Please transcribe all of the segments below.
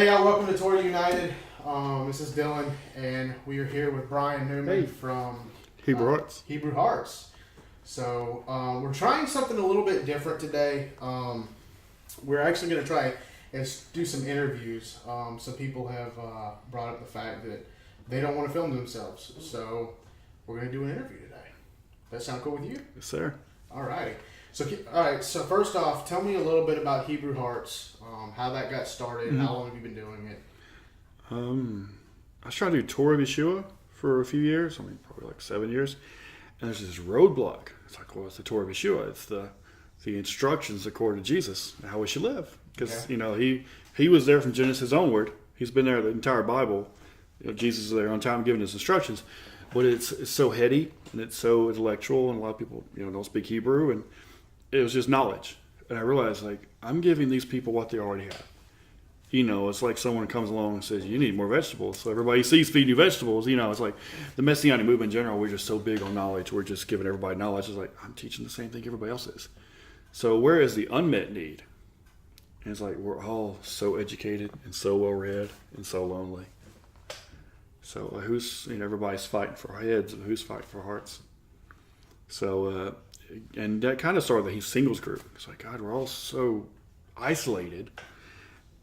Hey, y'all, welcome to Torah United. This is Dylan, and we are here with Brian Newman from Hebrew Hearts. Hebrew Hearts. So we're trying something a little bit different today. We're actually going to try and do some interviews. Some people have brought up the fact that they don't want to film themselves, so we're going to do an interview today. That sound cool with you? Yes, sir. All right. So first off, tell me a little bit about Hebrew Hearts, how that got started, how long have you been doing it? I was trying to do Torah of Yeshua for a few years, probably like 7 years, and there's this roadblock. It's like, well, it's the Torah of Yeshua. It's the instructions according to Jesus, how we should live. Because, he was there from Genesis onward. He's been there the entire Bible. Jesus is there on time giving his instructions. But it's so heady, and it's so intellectual, and a lot of people, don't speak Hebrew, and it was just knowledge. And I realized, I'm giving these people what they already have. It's like someone comes along and says, you need more vegetables. So everybody sees feed you vegetables. It's like the Messianic movement in general, we're just so big on knowledge. We're just giving everybody knowledge. It's like, I'm teaching the same thing everybody else is. So where is the unmet need? And it's like, we're all so educated and so well-read and so lonely. So everybody's fighting for heads, but who's fighting for hearts? So, and that kind of started the singles group. It's like, God, we're all so isolated.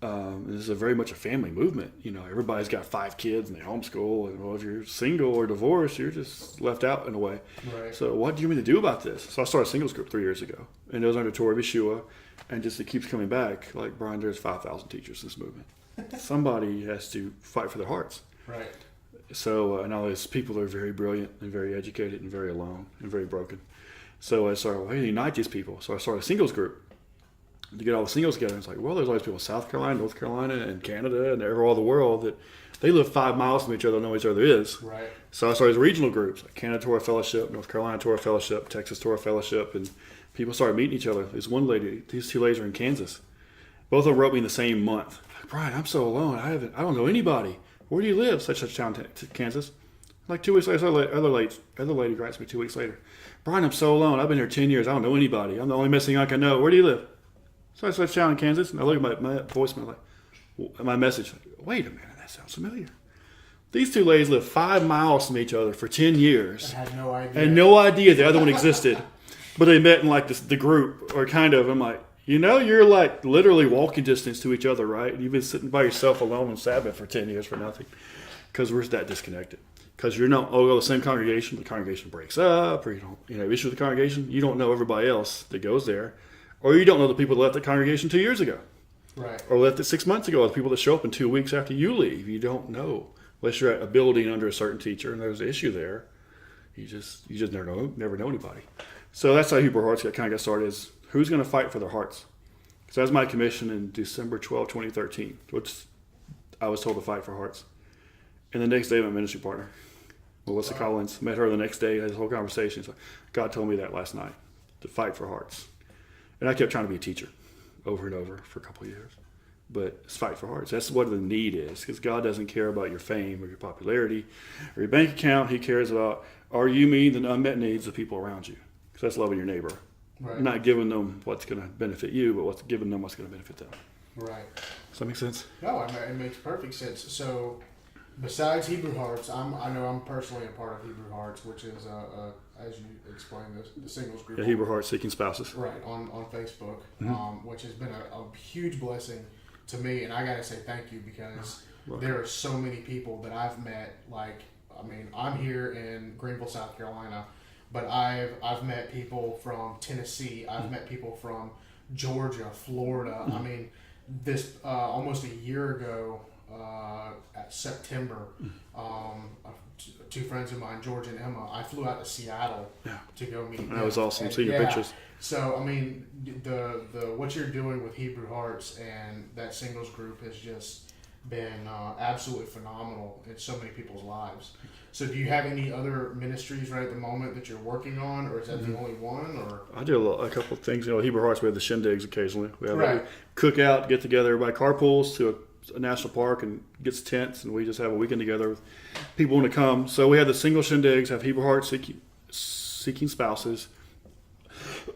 This is very much a family movement. Everybody's got 5 kids and they homeschool. And if you're single or divorced, you're just left out in a way. Right. So what do you mean to do about this? So I started a singles group 3 years ago. And it was under Torah of Yeshua. And just it keeps coming back. Like, Brian, there's 5,000 teachers in this movement. Somebody has to fight for their hearts. Right. So, and all these people are very brilliant and very educated and very alone and very broken. So I started, hey, unite these people. So I started a singles group to get all the singles together. It's like, well, there's all these people in South Carolina, North Carolina, and Canada, and all the world that they live 5 miles from each other, know each other is. Right. So I started regional groups, like Canada Torah Fellowship, North Carolina Torah Fellowship, Texas Torah Fellowship, and people started meeting each other. These 2 ladies are in Kansas. Both of them wrote me in the same month. Like, Brian, I'm so alone. I don't know anybody. Where do you live? Such a town, Kansas. Like 2 weeks later, other lady writes me 2 weeks later. Brian, I'm so alone. I've been here 10 years. I don't know anybody. I'm the only missing I can know. Where do you live? So I said, town in Kansas. And I look at my voicemail, my message. Wait a minute, that sounds familiar. These 2 ladies lived 5 miles from each other for 10 years. I had no idea. And no idea the other one existed. But they met in the group, or kind of. I'm like, you're like literally walking distance to each other, right? And you've been sitting by yourself alone on Sabbath for 10 years for nothing. Because we're that disconnected. Because you're not all the same congregation. The congregation breaks up, or you don't issue the congregation. You don't know everybody else that goes there, or you don't know the people that left the congregation 2 years ago, right? Or left it 6 months ago. The people that show up in 2 weeks after you leave, you don't know unless you're at a building under a certain teacher and there's an issue there. You just never know anybody. So that's how Hebrew Hearts got started. Is who's going to fight for their hearts? Because that was my commission in December 12, 2013, which I was told to fight for hearts. And the next day, my ministry partner, Melissa Collins, met her the next day, had this whole conversation. So God told me that last night, to fight for hearts. And I kept trying to be a teacher over and over for a couple of years. But it's fight for hearts. That's what the need is. Because God doesn't care about your fame or your popularity or your bank account. He cares about, are you meeting the unmet needs of people around you? Because that's loving your neighbor. Right. Not giving them what's going to benefit you, but giving them what's going to benefit them. Right. Does that make sense? No, it makes perfect sense. So, besides Hebrew Hearts, I know I'm personally a part of Hebrew Hearts, which is, as you explained, the singles group. Yeah, Hebrew Hearts Seeking Spouses. Right, on Facebook, Mm-hmm. which has been a huge blessing to me. And I got to say thank you because there are so many people that I've met. I'm here in Greenville, South Carolina, but I've met people from Tennessee. I've met people from Georgia, Florida. Mm-hmm. This almost a year ago, at September, 2 friends of mine, George and Emma, I flew out to Seattle to go meet them. That was awesome. See your pictures. So the what you're doing with Hebrew Hearts and that singles group has just been absolutely phenomenal in so many people's lives. So do you have any other ministries right at the moment that you're working on, or is that the only one? Or I do a couple of things. Hebrew Hearts, we have the shindigs occasionally. We have right. a cookout, get together, everybody carpools to a national park and gets tents, and we just have a weekend together with people want to come. So we have the single shindigs, have Hebrew Hearts seeking spouses.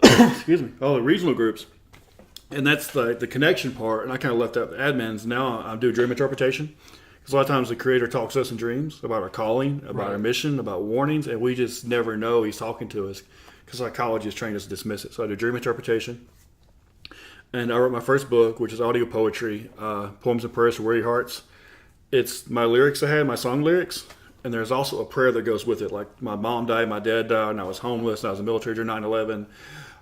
Excuse me. All the regional groups. And that's the connection part. And I kind of left out the admins. Now I do dream interpretation. Because a lot of times the Creator talks to us in dreams about our calling, about our mission, about warnings, and we just never know He's talking to us because psychology has trained us to dismiss it. So I do dream interpretation. And I wrote my first book, which is audio poetry, Poems and Prayers for Weary Hearts. It's my lyrics I had, my song lyrics, and there's also a prayer that goes with it. Like my mom died, my dad died, and I was homeless, and I was in the military during 9/11.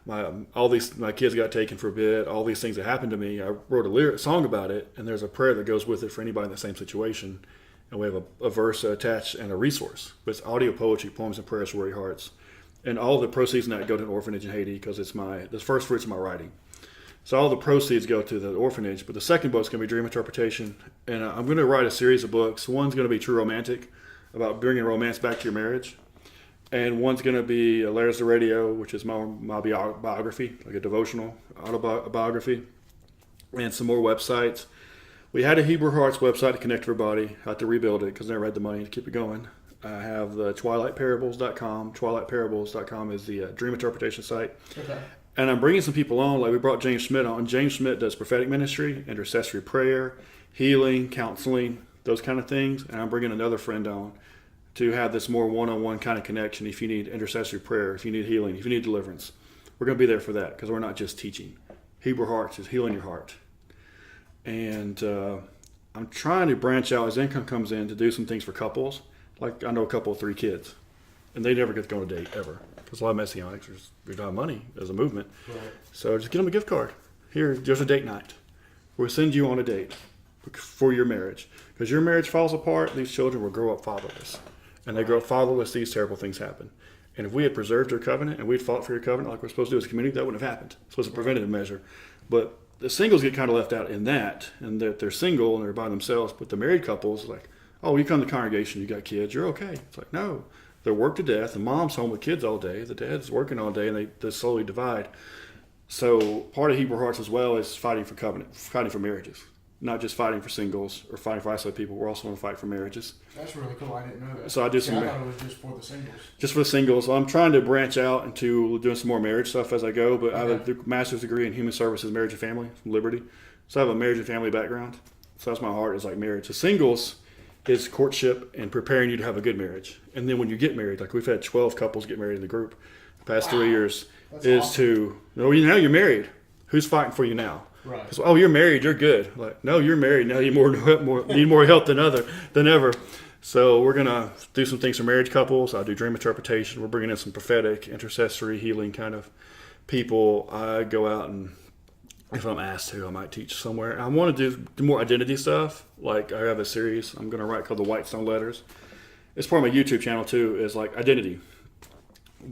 My kids got taken for a bit. All these things that happened to me, I wrote a song about it, and there's a prayer that goes with it for anybody in the same situation. And we have a verse attached and a resource. But it's audio poetry, Poems and Prayers for Weary Hearts. And all the proceeds from that go to an orphanage in Haiti because it's the first fruits of my writing. So all the proceeds go to the orphanage, but the second book's going to be dream interpretation, and I'm going to write a series of books. One's going to be True Romantic, about bringing romance back to your marriage, and one's going to be Layers to Radio, which is my biography, like a devotional autobiography, and some more websites. We had a Hebrew Hearts website to connect everybody. I had to rebuild it because I never had the money to keep it going. I have the twilightparables.com. Twilightparables.com is the dream interpretation site. Okay. And I'm bringing some people on, like we brought James Schmidt on. James Schmidt does prophetic ministry, intercessory prayer, healing, counseling, those kind of things. And I'm bringing another friend on to have this more one-on-one kind of connection if you need intercessory prayer, if you need healing, if you need deliverance. We're going to be there for that because we're not just teaching. Hebrew Hearts is healing your heart. And I'm trying to branch out as income comes in to do some things for couples. Like I know a couple of 3 kids, and they never get to go on a date ever. Because a lot of messianics we don't have money as a movement. Right. So just get them a gift card. Here, there's a date night. We'll send you on a date for your marriage. Because your marriage falls apart, these children will grow up fatherless. And they grow up fatherless, these terrible things happen. And if we had preserved your covenant and we'd fought for your covenant like we're supposed to do as a community, that wouldn't have happened. So it's a preventative measure. But the singles get kind of left out in that, and that they're single and they're by themselves. But the married couples, like, oh, you come to the congregation, you got kids, you're okay. It's like, no. They're worked to death. The mom's home with kids all day. The dad's working all day, and they slowly divide. So part of Hebrew Hearts as well is fighting for covenant, fighting for marriages. Not just fighting for singles or fighting for isolated people. We're also going to fight for marriages. That's really cool. I didn't know that. So I do I thought it was just for the singles. Just for the singles. So I'm trying to branch out into doing some more marriage stuff as I go. But I have a master's degree in human services, marriage and family from Liberty. So I have a marriage and family background. So that's my heart is like marriage. So singles is courtship and preparing you to have a good marriage. And then when you get married, like we've had 12 couples get married in the group the past 3 years, That's is awesome. to, now you're married. Who's fighting for you now? Right. Because, oh, you're married, you're good. Like, no, you're married. Now you need more help than ever. So we're going to do some things for marriage couples. I do dream interpretation. We're bringing in some prophetic, intercessory, healing kind of people. I go out and if I'm asked to, I might teach somewhere. I want to do more identity stuff. Like I have a series I'm going to write called The Whitestone Letters. It's part of my YouTube channel too. Is like identity.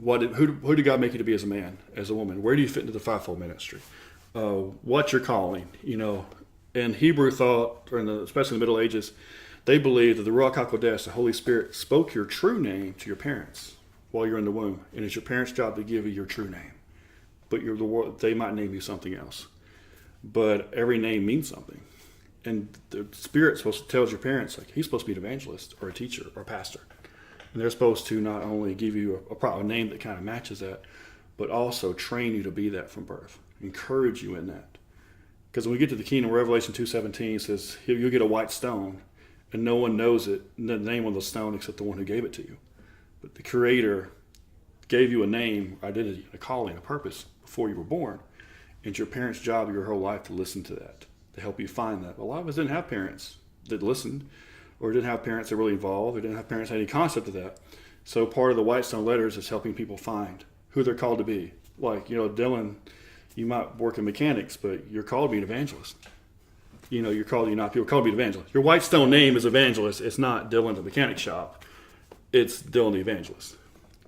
Who did God make you to be as a man, as a woman? Where do you fit into the fivefold ministry? What's your calling? You know, in Hebrew thought, or especially in the Middle Ages, they believed that the Ruach HaKodesh, the Holy Spirit, spoke your true name to your parents while you're in the womb, and it's your parents' job to give you your true name. But they might name you something else. But every name means something. And the Spirit's supposed to tell your parents, like, he's supposed to be an evangelist or a teacher or a pastor. And they're supposed to not only give you a proper name that kind of matches that, but also train you to be that from birth. Encourage you in that. Because when we get to the kingdom, Revelation 2:17 says, you'll get a white stone, and no one knows it, the name on the stone except the one who gave it to you. But the Creator gave you a name, identity, a calling, a purpose before you were born. And it's your parents' job your whole life to listen to that, to help you find that. But a lot of us didn't have parents that listened, or didn't have parents that were really involved, or didn't have parents that had any concept of that. So part of the Whitestone Letters is helping people find who they're called to be. Like, Dylan, you might work in mechanics, but you're called to be an evangelist. You're called to be an evangelist. Your Whitestone name is evangelist. It's not Dylan the mechanic shop. It's Dylan the evangelist.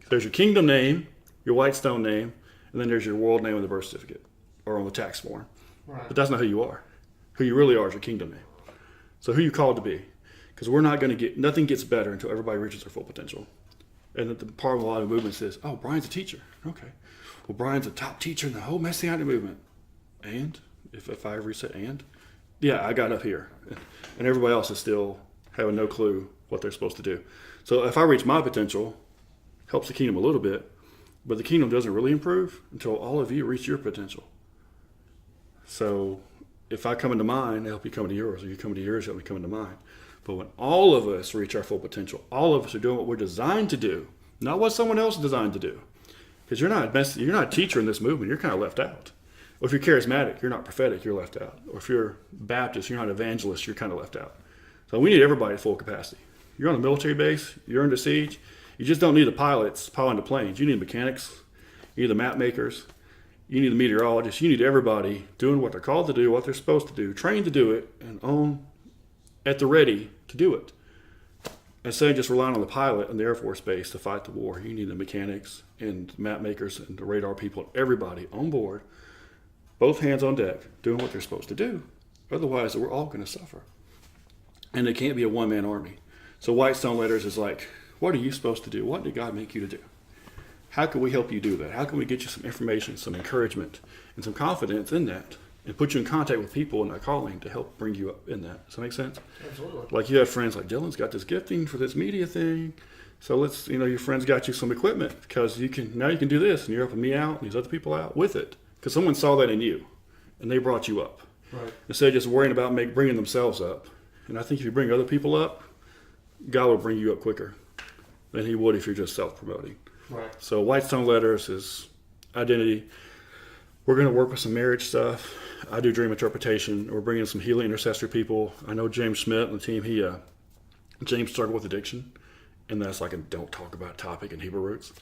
There's your kingdom name, your Whitestone name, and then there's your world name on the birth certificate or on the tax form. Right. But that's not who you are. Who you really are is your kingdom name. So who you called to be. Because we're not going to nothing gets better until everybody reaches their full potential. And the part of a lot of movement says, oh, Brian's a teacher. Okay. Well, Brian's a top teacher in the whole Messianic movement. And? If I ever said and? Yeah, I got up here. And everybody else is still having no clue what they're supposed to do. So if I reach my potential, helps the kingdom a little bit, but the kingdom doesn't really improve until all of you reach your potential. So if I come into mine, I help you come into yours, or you come into yours, help me come into mine. But when all of us reach our full potential, all of us are doing what we're designed to do, not what someone else is designed to do. Because you're not a teacher in this movement, you're kind of left out. Or if you're charismatic, you're not prophetic, you're left out. Or if you're Baptist, you're not evangelist, you're kind of left out. So we need everybody at full capacity. You're on a military base, you're under siege, you just don't need the pilots piloting the planes. You need mechanics, you need the map makers, you need the meteorologists, you need everybody doing what they're called to do, what they're supposed to do, trained to do it, and on at the ready to do it. Instead of just relying on the pilot and the Air Force Base to fight the war, you need the mechanics and the map makers and the radar people, everybody on board, both hands on deck, doing what they're supposed to do. Otherwise, we're all going to suffer. And it can't be a one-man army. So Whitestone Letters is like, what are you supposed to do? What did God make you to do? How can we help you do that? How can we get you some information, some encouragement, and some confidence in that? And put you in contact with people in that calling to help bring you up in that. Does that make sense? Absolutely. Like you have friends like Dylan's got this gifting for this media thing. So let's, your friends got you some equipment because you can do this and you're helping me out and these other people out with it. Because someone saw that in you and they brought you up. Right. Instead of just worrying about bringing themselves up. And I think if you bring other people up, God will bring you up quicker than he would if you're just self-promoting. Right. So Whitestone Letters is identity. We're going to work with some marriage stuff. I do dream interpretation. We're bringing some healing intercessory people. I know James Schmidt and the team. James struggled with addiction, and that's like a don't talk about topic in Hebrew roots.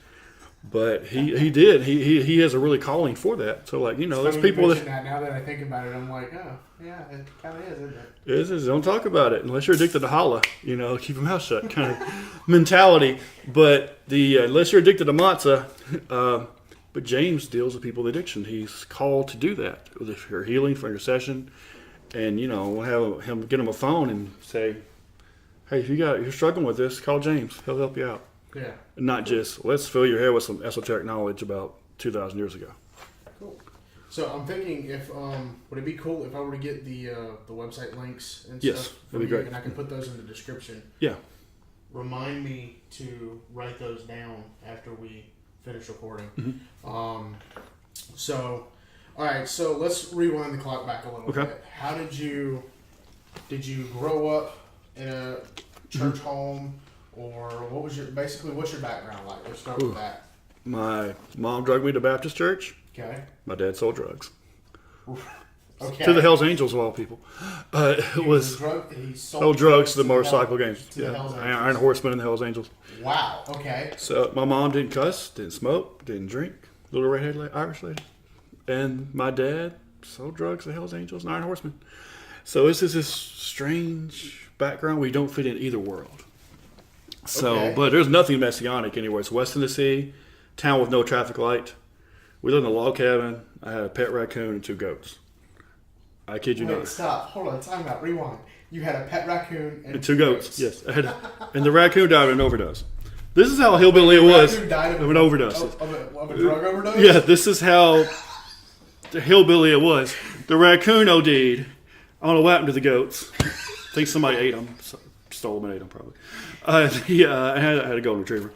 But he did. He has a really calling for that. So there's people that now that I think about it, I'm like, oh yeah, it kind of is, isn't it? It is. Don't talk about it unless you're addicted to holla. Keep your mouth shut kind of mentality. But unless you're addicted to matzah. But James deals with people with addiction. He's called to do that. If you're healing for intercession, and we'll have him get him a phone and say, "Hey, if you're struggling with this, call James. He'll help you out." Yeah. Not just let's fill your head with some esoteric knowledge about 2,000 years ago. Cool. So I'm thinking, if would it be cool if I were to get the website links and Yes, stuff? that'd be great. And I can put those in the description. Yeah. Remind me to write those down after we finish recording. Mm-hmm. So, all right. So let's rewind the clock back a little Okay. bit. How did you grow up in a church home, or what's your background like? Let's start with that. My mom drugged me to Baptist church. Okay. My dad sold drugs. Okay. To the Hells Angels of all people. He sold drugs to the motorcycle gangs. The Hells Angels. Iron Horsemen and the Hells Angels. Wow. Okay. So my mom didn't cuss, didn't smoke, didn't drink. Little redhead Irish lady. And my dad sold drugs to the Hells Angels and Iron Horsemen. So this is this strange background. We don't fit in either world. So, Okay. But there's nothing messianic anywhere. It's West Tennessee, town with no traffic light. We lived in a log cabin. I had a pet raccoon and 2 goats. I kid you Wait, not. stop. Hold on. Time out. Rewind. You had a pet raccoon and 2 goats. Yes. And the raccoon died of an overdose. This is how hillbilly it was. Raccoon died of an overdose. Of a drug overdose? Yeah, this is how the hillbilly it was. The raccoon OD'd. I don't know what happened to the goats. I think somebody ate them. Stole them and ate them probably. I had a golden retriever.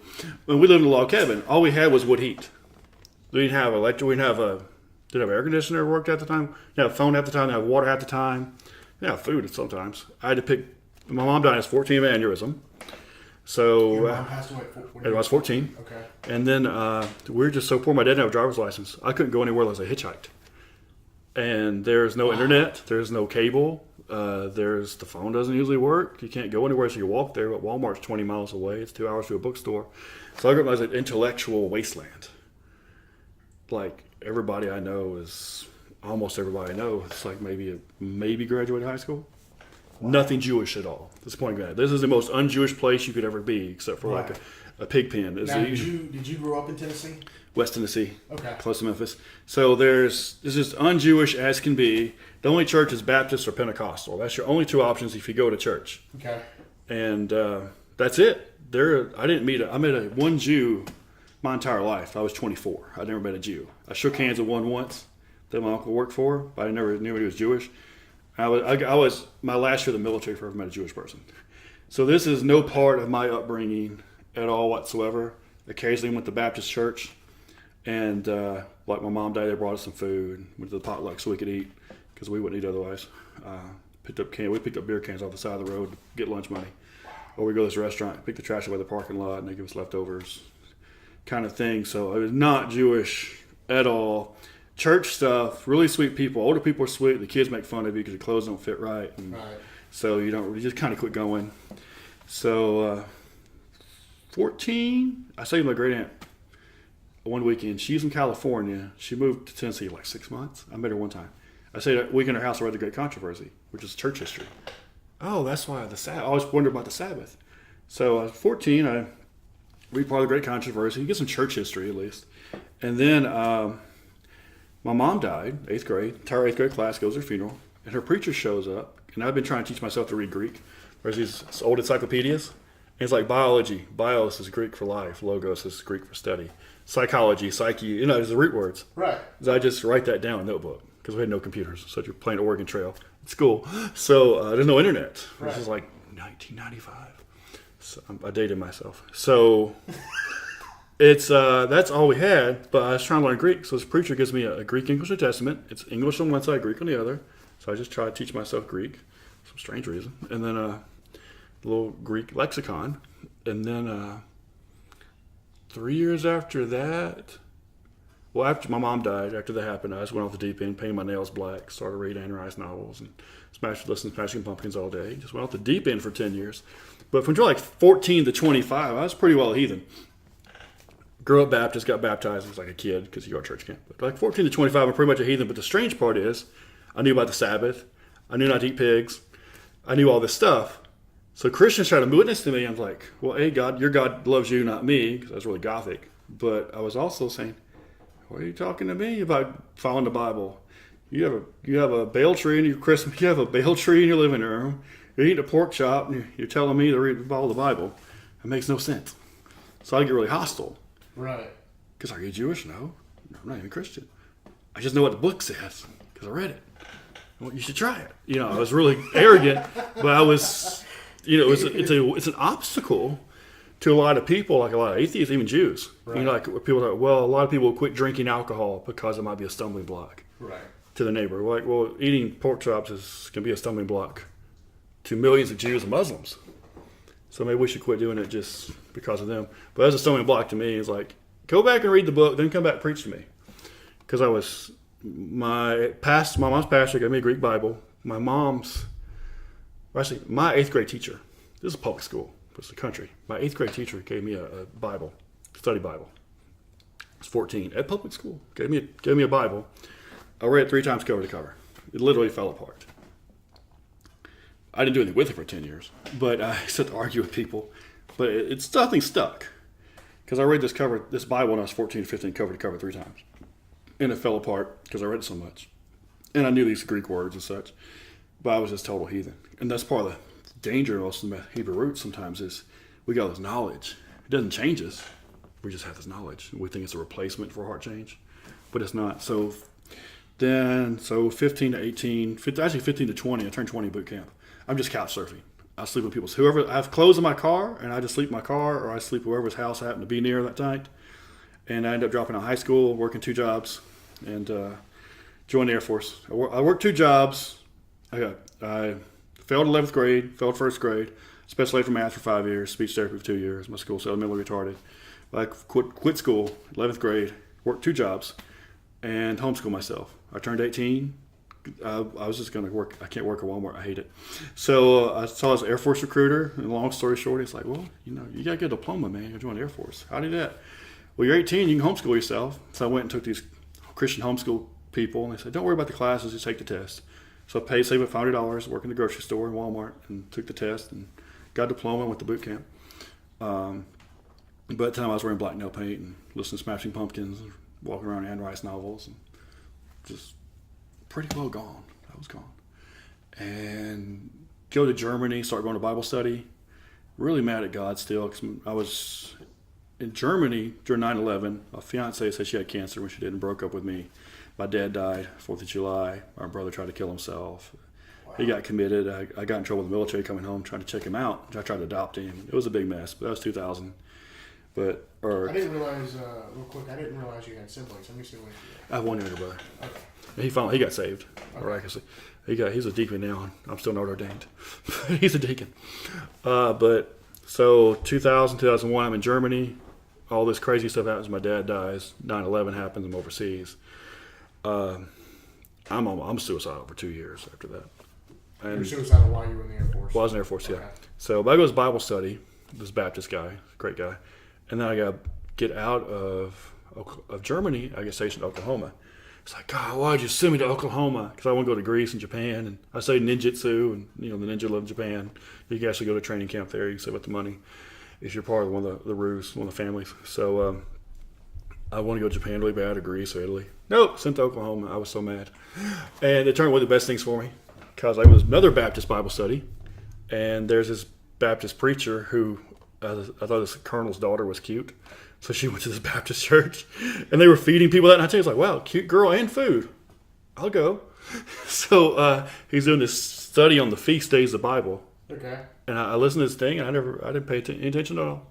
When we lived in a log cabin, all we had was wood heat. We didn't have electric. We didn't have air conditioner worked at the time. We didn't have a phone half the time. We didn't have water half the time. We didn't have food sometimes. I had to pick. My mom died at 14 of aneurysm. So Your mom passed away I was 14. Okay. And then we were just so poor. My dad didn't have a driver's license. I couldn't go anywhere unless I hitchhiked. And there's no internet. There's no cable. The phone doesn't usually work. You can't go anywhere, so you walk there. But Walmart's 20 miles away. It's 2 hours to a bookstore. So I grew up as an intellectual wasteland. Like everybody I know is almost everybody I know. It's like maybe graduated high school. Wow. Nothing Jewish at all. This point, this is the most un-Jewish place you could ever be, except for like a pig pen. Now, did you grow up in Tennessee? West Tennessee, okay, close to Memphis. So this is un-Jewish as can be. The only church is Baptist or Pentecostal. That's your only 2 options if you go to church. Okay, and that's it. I met one Jew my entire life. I was 24. I never met a Jew. I shook hands with one once that my uncle worked for, but I never knew he was Jewish. I was my last year of the military before I ever met a Jewish person. So this is no part of my upbringing at all whatsoever. Occasionally went to Baptist church, and like my mom died, they brought us some food. Went to the potluck so we could eat. because we wouldn't eat otherwise. We picked up beer cans off the side of the road to get lunch money. Or we go to this restaurant, pick the trash away the parking lot, and they give us leftovers kind of thing. So it was not Jewish at all. Church stuff, really sweet people. Older people are sweet. The kids make fun of you because your clothes don't fit right. And so you just kind of quit going. So 14, I stayed with my great aunt one weekend. She's from California. She moved to Tennessee like 6 months. I met her one time. I stayed a week in her house. I read The Great Controversy, which is church history. Oh, that's why I always wondered about the Sabbath. So I was 14. I read part of The Great Controversy. You get some church history at least. And then my mom died, 8th grade. Entire 8th grade class goes to her funeral. And her preacher shows up. And I've been trying to teach myself to read Greek. There's these old encyclopedias. And it's like biology. Bios is Greek for life. Logos is Greek for study. Psychology, psyche, there's the root words. Right. So I just write that down in a notebook because we had no computers. So you're playing Oregon Trail at school. So there's no internet. Right. This is like 1995. So I dated myself. So it's that's all we had. But I was trying to learn Greek. So this preacher gives me a Greek English New Testament. It's English on one side, Greek on the other. So I just try to teach myself Greek for some strange reason. And then a little Greek lexicon. And then 3 years after that, well, after my mom died, after that happened, I just went off the deep end, painted my nails black, started reading Anne Rice novels, and listened to Smashing Pumpkins all day. Just went off the deep end for 10 years. But from like 14 to 25, I was pretty well a heathen. Grew up Baptist, got baptized as like a kid because you go to church camp. But like 14 to 25, I'm pretty much a heathen. But the strange part is, I knew about the Sabbath. I knew not to eat pigs. I knew all this stuff. So Christians try to witness to me. I'm like, well, hey, God, your God loves you, not me, because I was really Gothic. But I was also saying, why are you talking to me about following the Bible? You have a Baal tree in your Christmas. You have a Baal tree in your living room. You're eating a pork chop, and you're telling me to follow the Bible. It makes no sense. So I get really hostile. Right. Because are you Jewish? No, I'm not even Christian. I just know what the book says because I read it. Well, you should try it. I was really arrogant, but I was. It's an obstacle to a lot of people, like a lot of atheists, even Jews. Right. Like people are like, well, a lot of people will quit drinking alcohol because it might be a stumbling block to the neighbor. We're like, well, eating pork chops can be a stumbling block to millions of Jews and Muslims. So maybe we should quit doing it just because of them. But as a stumbling block to me, it's like, go back and read the book, then come back and preach to me. Because my mom's pastor gave me a Greek Bible. My 8th grade teacher, this is a public school, it's the country. My 8th grade teacher gave me a Bible, study Bible. I was 14 at public school. Gave me a Bible. I read it 3 times cover to cover. It literally fell apart. I didn't do anything with it for 10 years, but I used to argue with people. But it's nothing stuck because I read this Bible when I was 14 or 15, cover to cover 3 times, and it fell apart because I read it so much, and I knew these Greek words and such. But I was just total heathen. And that's part of the danger of the Hebrew roots sometimes is we got this knowledge. It doesn't change us. We just have this knowledge. We think it's a replacement for heart change. But it's not. So 15 to 18, 15 to 20, I turned 20 boot camp. I'm just couch surfing. I sleep with whoever, I have clothes in my car, and I just sleep in my car, or I sleep whoever's house I happen to be near that night. And I ended up dropping out of high school, working 2 jobs, and joined the Air Force. I worked 2 jobs. I failed 11th grade, failed 1st grade, special ed for math for 5 years, speech therapy for 2 years. My school said I'm mentally retarded. I quit school, 11th grade, worked 2 jobs, and homeschooled myself. I turned 18. I was just going to work. I can't work at Walmart. I hate it. So I saw this Air Force recruiter, and long story short, it's like, well, you got to get a diploma, man. You join the Air Force. How do you do that? Well, you're 18. You can homeschool yourself. So I went and took these Christian homeschool people, and they said, don't worry about the classes. Just take the test. So I saved up $500, worked in the grocery store in Walmart, and took the test and got a diploma, went to boot camp. By the time I was wearing black nail paint and listening to Smashing Pumpkins, and walking around Anne Rice novels, and just pretty well gone. I was gone. And go to Germany, start going to Bible study. Really mad at God still, because I was in Germany during 9/11. My fiance said she had cancer when she did and broke up with me. My dad died 4th of July. My brother tried to kill himself. Wow. He got committed. I got in trouble with the military coming home, trying to check him out. I tried to adopt him. It was a big mess, but that was 2000. But I didn't realize, real quick, I didn't realize you had siblings. Let me see what you I have one younger brother. Okay. He got saved miraculously. He's a deacon now. I'm still not ordained. He's a deacon. But so 2000, 2001, I'm in Germany. All this crazy stuff happens. My dad dies. 9/11 happens. I'm overseas. I'm suicidal for 2 years after that. And You were suicidal while you were in the Air Force? well, I was in the Air Force, Okay. yeah. So I go to Bible study. This Baptist guy, great guy. And then I got to get out of Germany. I get stationed in Oklahoma. It's like, God, why'd you send me to Oklahoma? Because I want to go to Greece and Japan. And I studied ninjutsu, and the ninja live in Japan. You can actually go to training camp there. You can save up the money if you're part of one of the Rus, one of the families. So I want to go to Japan really bad, or Greece or Italy. Nope, sent to Oklahoma. I was so mad. And it turned out one of the best things for me, because I was another Baptist Bible study, and there's this Baptist preacher who I thought this colonel's daughter was cute. So she went to this Baptist church, and they were feeding people that night. I was like, wow, cute girl and food. I'll go. So he's doing this study on the feast days of the Bible. Okay. And I listened to this thing, and I didn't pay any attention at all.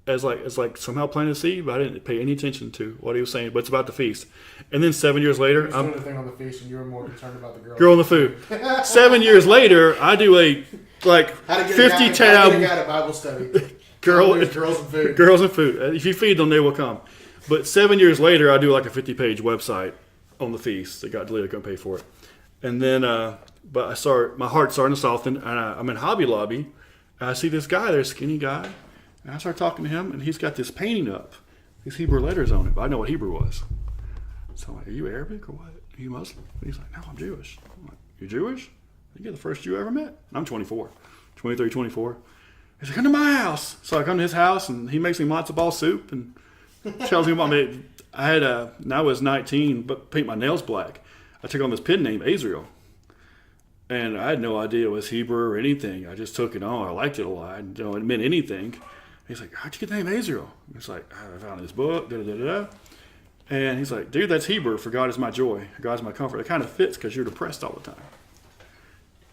It's like somehow planting a seed, but I didn't pay any attention to what he was saying. But it's about the feast. And then 7 years later, You were doing the thing on the feast, and you were more concerned about the girl on the food. 7 years later, I do a 50 tab How to get a Bible study. girls and food. Girls and food. If you feed them, they will come. But 7 years later, I do like a 50-page website on the feast. It got deleted. I couldn't pay for it. And then, but my heart's starting to soften. And I'm in Hobby Lobby. And I see this guy there, skinny guy. And I start talking to him, and he's got this painting up, these Hebrew letters on it. But I know what Hebrew was. So I'm like, are you Arabic or what? Are you Muslim? And he's like, no, I'm Jewish. I'm like, you're Jewish? You're the first Jew I ever met. And I'm 24, 23, 24. He's like, come to my house. So I come to his house, and he makes me matzo ball soup and tells me about me. I was 19, but paint my nails black. I took on this pen name, Azrael. And I had no idea it was Hebrew or anything. I just took it on. I liked it a lot. It meant anything. He's like, how'd you get the name Azrael? It's like, I found this book, da-da-da-da. And he's like, dude, that's Hebrew for God is my joy. God is my comfort. It kind of fits because you're depressed all the time.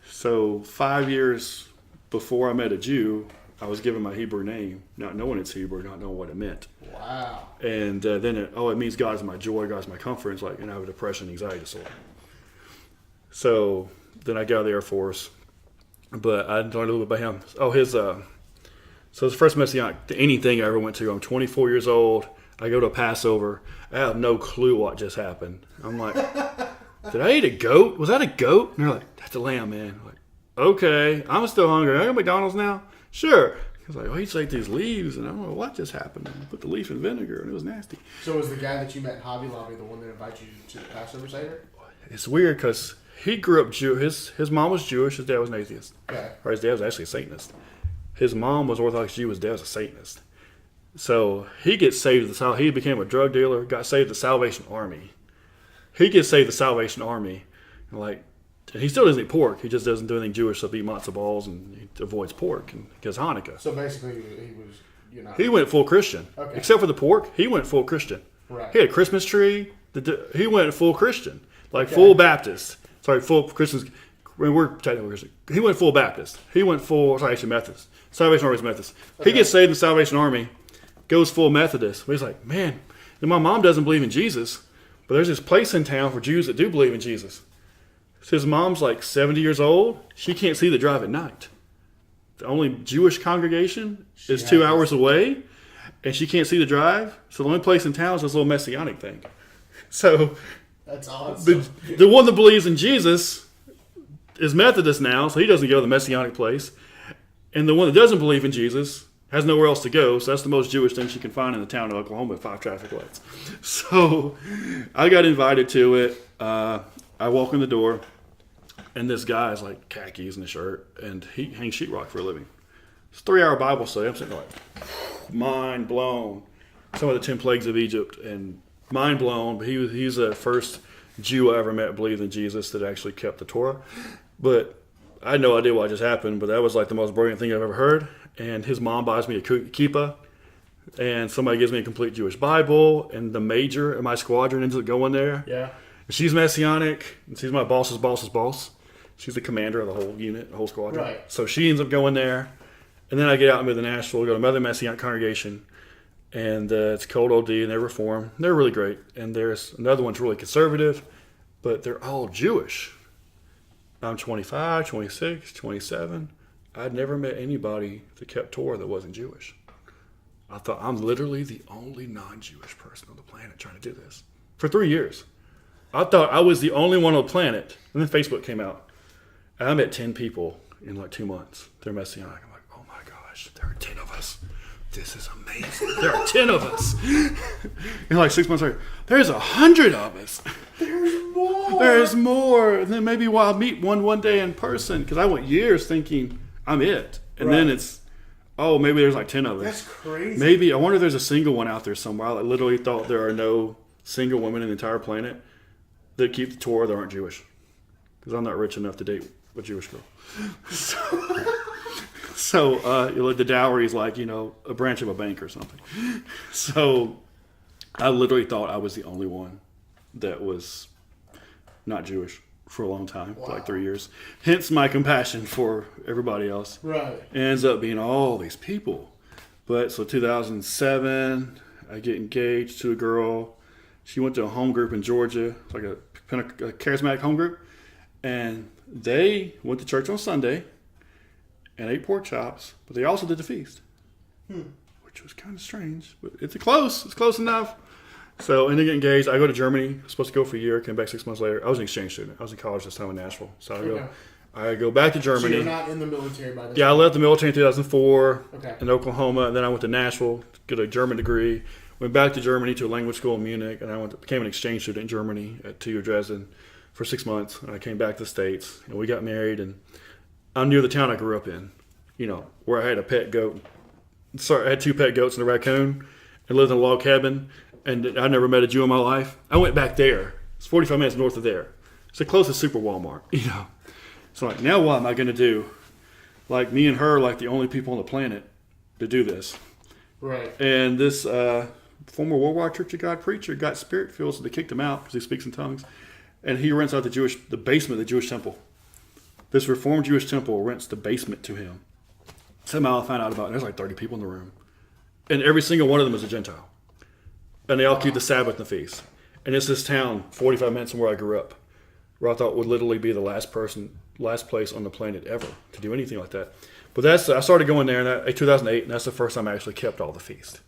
So 5 years before I met a Jew, I was given my Hebrew name, not knowing it's Hebrew, not knowing what it meant. Wow. And then it means God is my joy, God is my comfort. It's like, and I have a depression, anxiety disorder. So then I got out of the Air Force, but I learned a little bit about him. So it's the first Messianic anything I ever went to. I'm 24 years old. I go to a Passover. I have no clue what just happened. I'm like, did I eat a goat? Was that a goat? And they're like, that's a lamb, man. I'm like, okay, I'm still hungry. I go to McDonald's now? Sure. I was like, oh, he just ate these leaves, and I don't know what just happened. And I put the leaf in vinegar, and it was nasty. So was the guy that you met in Hobby Lobby the one that invited you to the Passover Seder? It's weird because he grew up Jewish. His mom was Jewish. His dad was an atheist. Okay. Or his dad was actually a Satanist. His mom was Orthodox Jew. His dad was a Satanist. So he gets saved. He became a drug dealer. Got saved the Salvation Army. He gets saved the Salvation Army, and he still doesn't eat pork. He just doesn't do anything Jewish. So he eats matzo balls and he avoids pork because Hanukkah. So basically, He went full Christian. Okay. Except for the pork, he went full Christian. Right. He had a Christmas tree. He went full Christian, full Baptist. Sorry, full Christians. We're technically Christian. He went full Baptist. He went full Salvation Methodist. Salvation Army is Methodist. Okay. He gets saved in the Salvation Army, goes full Methodist. But he's like, man, and my mom doesn't believe in Jesus, but there's this place in town for Jews that do believe in Jesus. So his mom's 70 years old. She can't see the drive at night. The only Jewish congregation is 2 hours away, and she can't see the drive. So the only place in town is this little Messianic thing. So that's awesome. The one that believes in Jesus is Methodist now, so he doesn't go to the Messianic place. And the one that doesn't believe in Jesus has nowhere else to go, so that's the most Jewish thing she can find in the town of Oklahoma with 5 traffic lights. So I got invited to it. I walk in the door, and this guy's khakis and a shirt, and he hangs sheetrock for a living. It's a 3-hour Bible study. I'm sitting mind blown. Some of the 10 plagues of Egypt, and mind blown. But he's the first Jew I ever met believed in Jesus that actually kept the Torah. But I had no idea what just happened, but that was the most brilliant thing I've ever heard. And his mom buys me a kippah, and somebody gives me a complete Jewish Bible, and the major in my squadron ends up going there. Yeah. She's Messianic, and she's my boss's boss. She's the commander of the whole unit, the whole squadron. Right. So she ends up going there, And then I get out and move to Nashville, go to another Messianic congregation, and it's Cold OD, and they're Reform. They're really great. And there's another one's really conservative, but they're all Jewish. I'm 25, 26, 27. I'd never met anybody that kept Torah that wasn't Jewish. I thought, I'm literally the only non-Jewish person on the planet trying to do this. For 3 years. I thought I was the only one on the planet. And then Facebook came out. And I met 10 people in like 2 months. They're Messianic. I'm like, oh my gosh, there are 10 of us. This is amazing. There are 10 of us. And like 6 months later, there's 100 of us. There's more. There's more. And then maybe I'll meet one day in person. Because I went years thinking I'm it. And then it's, oh, maybe there's like 10 of us. That's crazy. Maybe, I wonder if there's a single one out there somewhere. I literally thought there are no single women in the entire planet that keep the Torah that aren't Jewish. Because I'm not rich enough to date a Jewish girl. So the dowry is like, a branch of a bank or something. So I literally thought I was the only one that was not Jewish for a long time, for like 3 years. Hence my compassion for everybody else. Right. It ends up being all these people. But so 2007, I get engaged to a girl. She went to a home group in Georgia, like a charismatic home group. And they went to church on Sunday and ate pork chops, but they also did the feast, which was kind of strange. But it's close enough. So, and they get engaged. I go to Germany. I was supposed to go for a year. Came back 6 months later. I was an exchange student. I was in college this time in Nashville. So I go back to Germany. So you're not in the military by this Yeah, time? I left the military in 2004 Okay. in Oklahoma. And then I went to Nashville, get a German degree. Went back to Germany to a language school in Munich. And I became an exchange student in Germany at TU Dresden for 6 months. And I came back to the States. And we got married. And I'm near the town I grew up in, where I had a pet goat. Sorry, I had 2 pet goats and a raccoon. And lived in a log cabin. And I never met a Jew in my life. I went back there. It's 45 minutes north of there. It's the closest super Walmart, So like, now what am I going to do? Like me and her, like the only people on the planet to do this. Right. And this former Worldwide Church of God preacher got spirit filled, so they kicked him out because he speaks in tongues. And he rents out the basement of the Jewish temple. This Reformed Jewish temple rents the basement to him. Somehow I found out about it. There's like 30 people in the room. And every single one of them is a Gentile. And they all keep the Sabbath and the feast. And it's this town, 45 minutes from where I grew up, where I thought would literally be the last place on the planet ever to do anything like that. But I started going there in 2008, and that's the first time I actually kept all the feast.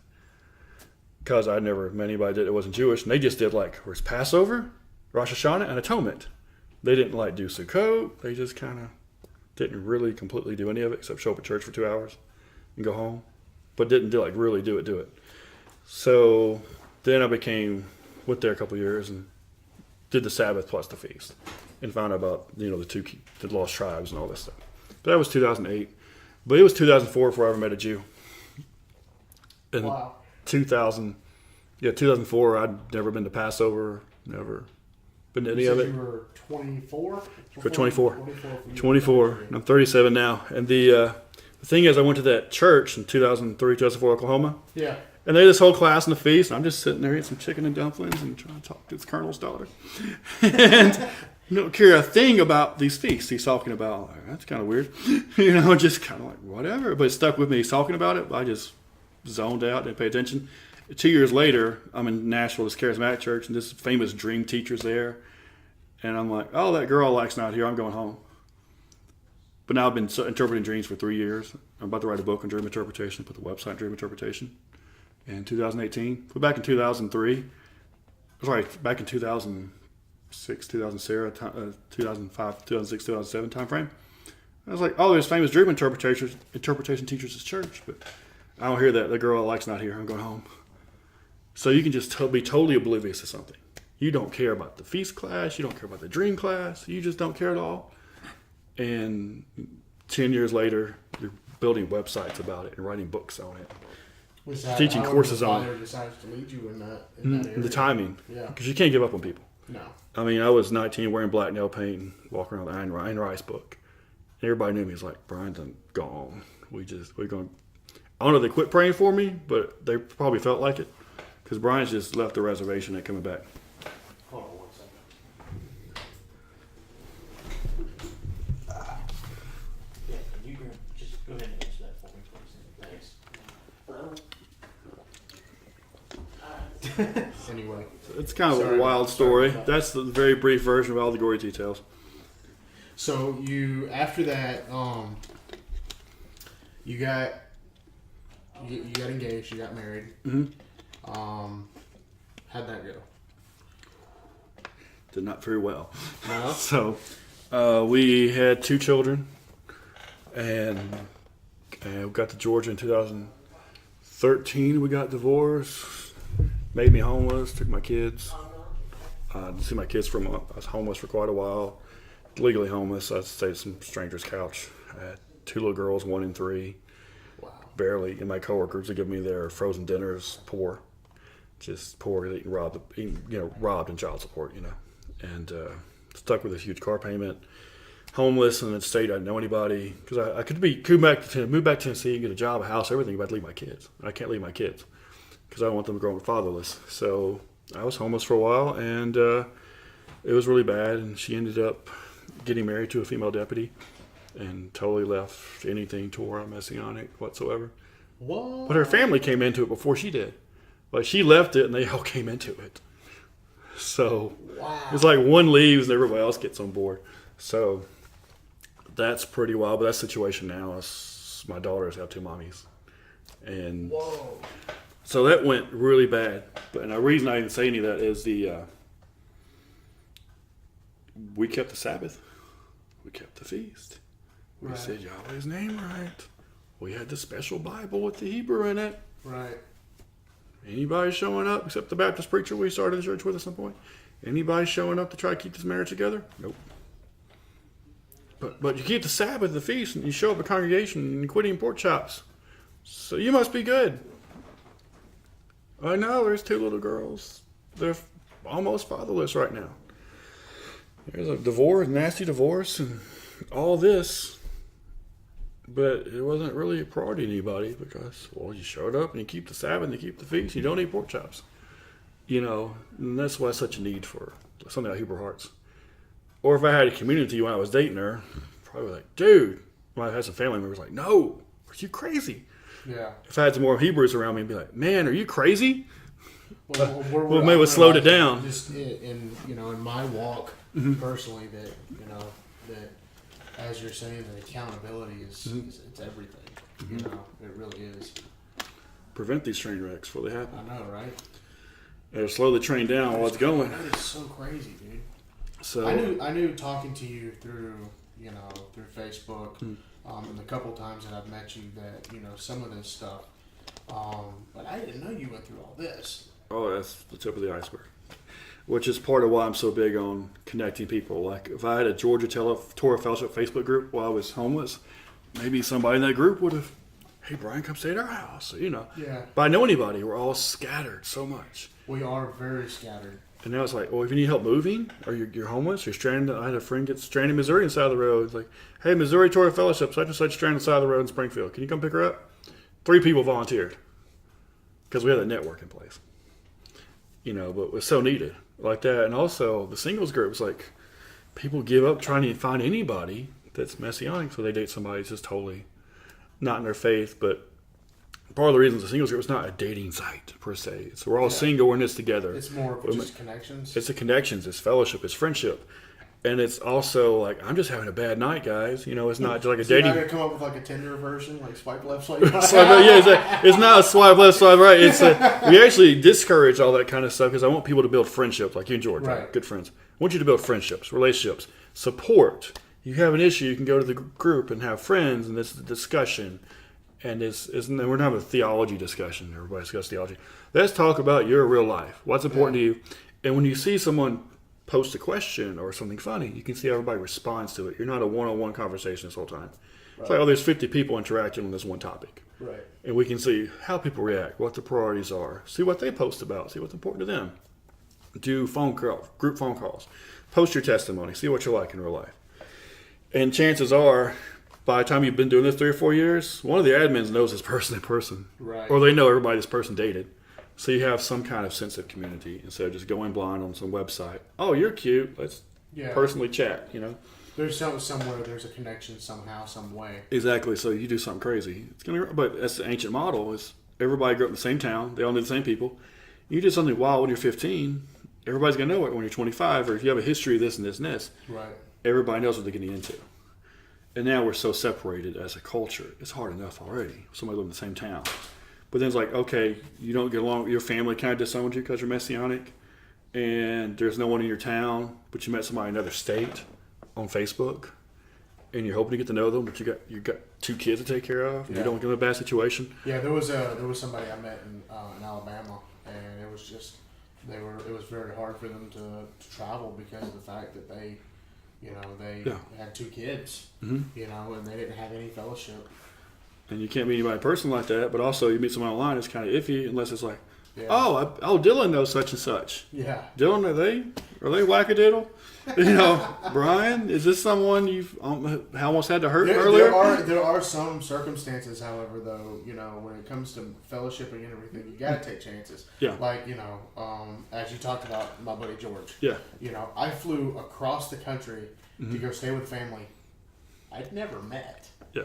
Because I'd never met anybody that wasn't Jewish. And they just did it's Passover, Rosh Hashanah, and Atonement. They didn't do Sukkot. They just kind of didn't really completely do any of it except show up at church for 2 hours and go home. But didn't really do it. So then I went there a couple of years and did the Sabbath plus the feast and found out about, the lost tribes and all this stuff. But that was 2008. But it was 2004 before I ever met a Jew. And 2004, I'd never been to Passover, never been to any of it. You were 24? For 24. 24. I'm 37 now. And the thing is, I went to that church in 2003, 2004, Oklahoma. Yeah. And they had this whole class in the feast, and I'm just sitting there eating some chicken and dumplings and trying to talk to this colonel's daughter. And don't care a thing about these feasts he's talking about. That's kind of weird. Just kind of whatever. But it stuck with me. He's talking about it. I just zoned out, didn't pay attention. 2 years later, I'm in Nashville, this charismatic church, and this famous dream teacher's there. And I'm like, oh, that girl likes not here. I'm going home. But now I've been interpreting dreams for 3 years. I'm about to write a book on dream interpretation, put the website on dream interpretation. In 2018, but back in 2003, back in 2006, 2005, 2006, 2007 time frame, I was like, oh, there's famous dream interpretation teachers at church, but I don't hear that. The girl I like's not here. I'm going home. So you can just be totally oblivious to something. You don't care about the feast class. You don't care about the dream class. You just don't care at all. And 10 years later, you're building websites about it and writing books on it. Teaching courses on it. Decided to lead you in that area. The timing. Yeah. Because you can't give up on people. No. I mean, I was 19 wearing black nail paint and walking around with the Ayn Rice book. And everybody knew me. It's like, Brian's gone. We're going. I don't know if they quit praying for me, but they probably felt like it. Because Brian's just left the reservation and coming back. Hold on 1 second. Yeah, you can just go ahead and answer that for me, please. Anyway. It's kind of Sorry a wild story. about that. That's the very brief version of all the gory details. So you after that, you got engaged, you got married. Mm-hmm. How'd that go? Did not very well. No? So we had 2 children, and we got to Georgia in 2013. We got divorced, made me homeless, took my kids. Didn't see my kids for a month. I was homeless for quite a while. Legally homeless. I stayed at some stranger's couch. I had 2 little girls, 1 and 3. Wow. Barely. And my coworkers would give me their frozen dinners, poor. Just poor, eating robbed in child support, And stuck with a huge car payment. Homeless in a state I didn't know anybody. Because I could move back to Tennessee and get a job, a house, everything, but I'd leave my kids. I can't leave my kids because I don't want them growing fatherless. So I was homeless for a while, and it was really bad. And she ended up getting married to a female deputy and totally left anything Torah, Messianic whatsoever. What? But her family came into it before she did. Like, she left it and they all came into it. So Wow. it's like one leaves and everybody else gets on board. So that's pretty wild. But that situation now is my daughters have 2 mommies. And Whoa. so that went really bad. And the reason I didn't say any of that is we kept the Sabbath. We kept the feast. We Right. said Yahweh's name right. We had the special Bible with the Hebrew in it. Right. Anybody showing up, except the Baptist preacher we started the church with at some point? Anybody showing up to try to keep this marriage together? Nope. But you keep the Sabbath, the feast, and you show up at congregation and you quit eating pork chops. So you must be good. I know, there's 2 little girls. They're almost fatherless right now. There's a divorce, nasty divorce, and all this. But it wasn't really a priority to anybody because, well, you showed up and you keep the Sabbath and you keep the feast. You don't eat pork chops. And that's why it's such a need for something like Hebrew Hearts. Or if I had a community when I was dating her, probably like, dude. When I had some family members like, no, are you crazy? Yeah. If I had some more Hebrews around me, I'd be like, man, are you crazy? Well, Well, maybe we slowed it down. Just in my walk personally, that as you're saying, the accountability is it's everything. It really is. Prevent these train wrecks before they happen. I know, right? Or slow the train down while it's going. That is so crazy, dude. So I knew talking to you through Facebook, and the couple times that I've met you that some of this stuff. But I didn't know you went through all this. Oh, that's the tip of the iceberg. Which is part of why I'm so big on connecting people. Like, if I had a Georgia Torah Fellowship Facebook group while I was homeless, maybe somebody in that group would have, hey, Brian, come stay at our house. Yeah. But I know anybody. We're all scattered so much. We are very scattered. And now it's like, well, if you need help moving, or you're homeless, you're stranded. I had a friend get stranded in Missouri on the side of the road. It's like, hey, Missouri Torah Fellowship, such and such stranded on the side of the road in Springfield. Can you come pick her up? 3 people volunteered because we had a network in place. But it was so needed like that. And also the singles groups, like, people give up trying to find anybody that's messianic, so they date somebody that's just totally not in their faith. But part of the reason the singles group is not a dating site per se. So we're all single, we're in this together. It's more of just connections. It's a connections, it's fellowship, it's friendship. And it's also like, I'm just having a bad night, guys. It's not just like a dating. You're not gonna come up with like a Tinder version, like swipe left, swipe right. It's not a swipe left, swipe right. We actually discourage all that kind of stuff because I want people to build friendships, like you and George, right? Good friends. I want you to build friendships, relationships, support. You have an issue, you can go to the group and have friends, and this is a discussion. And we're not having a theology discussion. Everybody discuss theology. Let's talk about your real life. What's important to you? And when you see someone post a question or something funny, you can see everybody responds to it. You're not a one-on-one conversation this whole time. Right. It's like, there's 50 people interacting on this one topic. Right. And we can see how people react, what the priorities are, see what they post about, see what's important to them. Do group phone calls. Post your testimony. See what you're like in real life. And chances are, by the time you've been doing this 3 or 4 years, one of the admins knows this person in person. Right. Or they know everybody this person dated. So you have some kind of sense of community instead of just going blind on some website. Oh, you're cute. Let's personally chat, There's somewhere there's a connection somehow, some way. Exactly. So you do something crazy. But that's the ancient model is everybody grew up in the same town. They all knew the same people. You did something wild when you're 15. Everybody's gonna know it when you're 25, or if you have a history of this and this and this. Right. Everybody knows what they're getting into. And now we're so separated as a culture. It's hard enough already. Somebody live in the same town. But then it's like, okay, you don't get along with your family, kind of disowned you because you're Messianic, and there's no one in your town, but you met somebody in another state on Facebook, and you're hoping to get to know them, but you got 2 kids to take care of. Yeah. You don't get in a bad situation. Yeah, there was somebody I met in Alabama, and it was just it was very hard for them to travel because of the fact that they had 2 kids, and they didn't have any fellowship. And you can't meet anybody in person like that, but also you meet someone online, it's kind of iffy unless it's like, Dylan knows such and such. Yeah. Dylan, are they wackadoodle? Brian, is this someone you've almost had to hurt earlier? There are some circumstances, however, though, when it comes to fellowshipping and everything, you got to take chances. Yeah. Like, as you talked about my buddy George. Yeah. I flew across the country to go stay with family I'd never met. Yeah.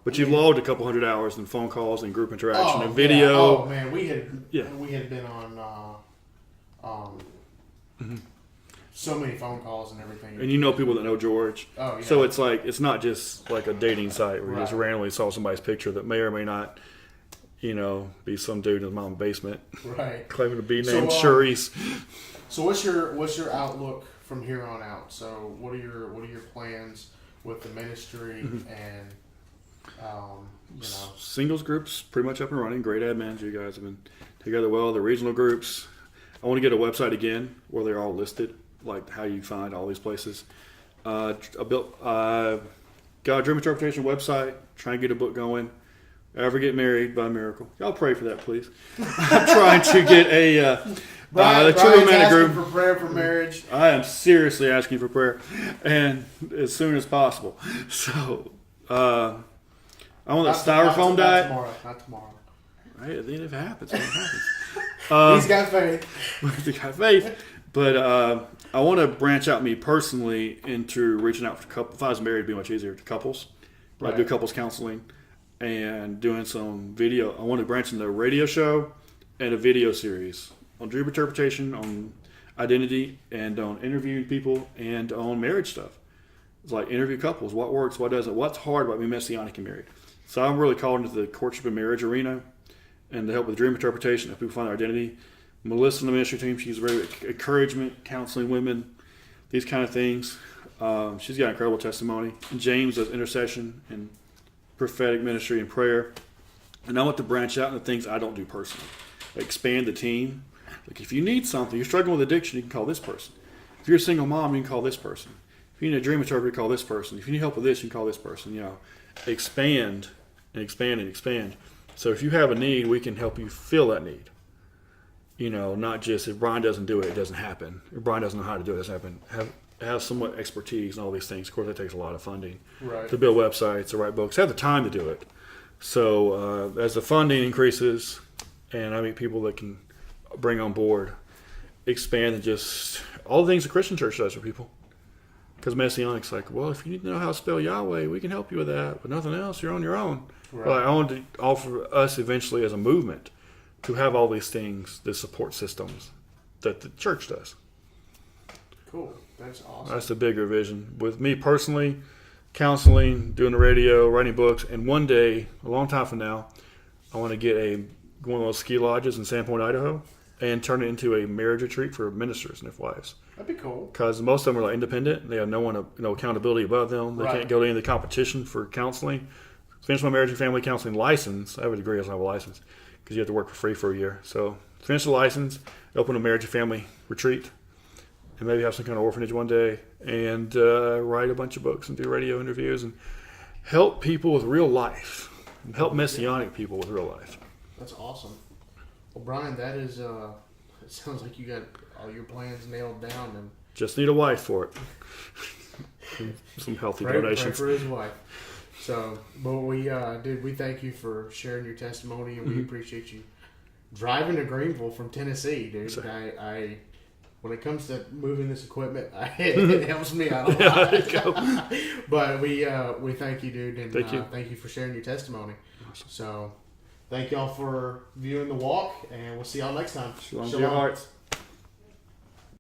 But you logged a couple hundred hours in phone calls and group interaction and video. Yeah. Oh man, we had been on so many phone calls and everything. And people that know George. Oh yeah. So it's like it's not just like a dating site where you just randomly saw somebody's picture that may or may not, be some dude in his mom's basement. Right. Claiming to be named Shuri's. So what's your outlook from here on out? So what are your plans with the ministry and Singles groups pretty much up and running. Great admins. You guys have been together well. The regional groups. I want to get a website again where they're all listed, like how you find all these places. I got a dream interpretation website. Trying to get a book going. Ever get married by miracle? Y'all pray for that, please. I'm trying to get a true romantic group for prayer for marriage. I am seriously asking for prayer, and as soon as possible. So, I want that styrofoam diet. Not tomorrow. Right, then if it happens, it happens. He's got faith. He's got faith. But I want to branch out me personally into reaching out for couples. If I was married, it'd be much easier to couples. Right. I do couples counseling and doing some video. I want to branch into a radio show and a video series on dream interpretation, on identity, and on interviewing people, and on marriage stuff. It's like interview couples. What works? What doesn't? What's hard about being Messianic and married? So I'm really called into the courtship and marriage arena, and to help with dream interpretation, help people find their identity. Melissa in the ministry team, she's very encouragement, counseling women, these kind of things. She's got incredible testimony. And James does intercession and prophetic ministry and prayer. And I want to branch out into things I don't do personally. Expand the team. Like if you need something, you're struggling with addiction, you can call this person. If you're a single mom, you can call this person. If you need a dream interpreter, call this person. If you need help with this, you can call this person. Expand and expand and expand. So if you have a need, we can help you fill that need. Not just if Brian doesn't do it, it doesn't happen. If Brian doesn't know how to do it, it doesn't happen. Have somewhat expertise and all these things. Of course, that takes a lot of funding. Right. To build websites, to write books, have the time to do it. So as the funding increases, and I meet people that can bring on board, expand, and just all the things the Christian church does for people. Because Messianic's like, well, if you need to know how to spell Yahweh, we can help you with that. But nothing else, you're on your own. Right. But I want to offer us eventually as a movement to have all these things, the support systems that the church does. Cool. That's awesome. That's the bigger vision. With me personally, counseling, doing the radio, writing books, and one day, a long time from now, I want to get one of those ski lodges in Sandpoint, Idaho, and turn it into a marriage retreat for ministers and their wives. That'd be cool. Because most of them are like independent. They have no one, no accountability above them. They can't go to any of the competition for counseling. Finish my marriage and family counseling license. I have a degree, I don't have a license because you have to work for free for a year. So finish the license, open a marriage and family retreat, and maybe have some kind of orphanage one day, and write a bunch of books and do radio interviews and help people with real life. And help Messianic people with real life. That's awesome. Well, Brian, that is, it sounds like you got all your plans nailed down. And just need a wife for it. Some healthy donations. Pray for his wife. So, but we thank you for sharing your testimony, and we appreciate you driving to Greenville from Tennessee, dude. I when it comes to moving this equipment, it helps me out a lot. There you go. But we thank you, dude, and thank you. Thank you for sharing your testimony. Awesome. So, Thank y'all for viewing the walk, and we'll see y'all next time. Shalom to your hearts.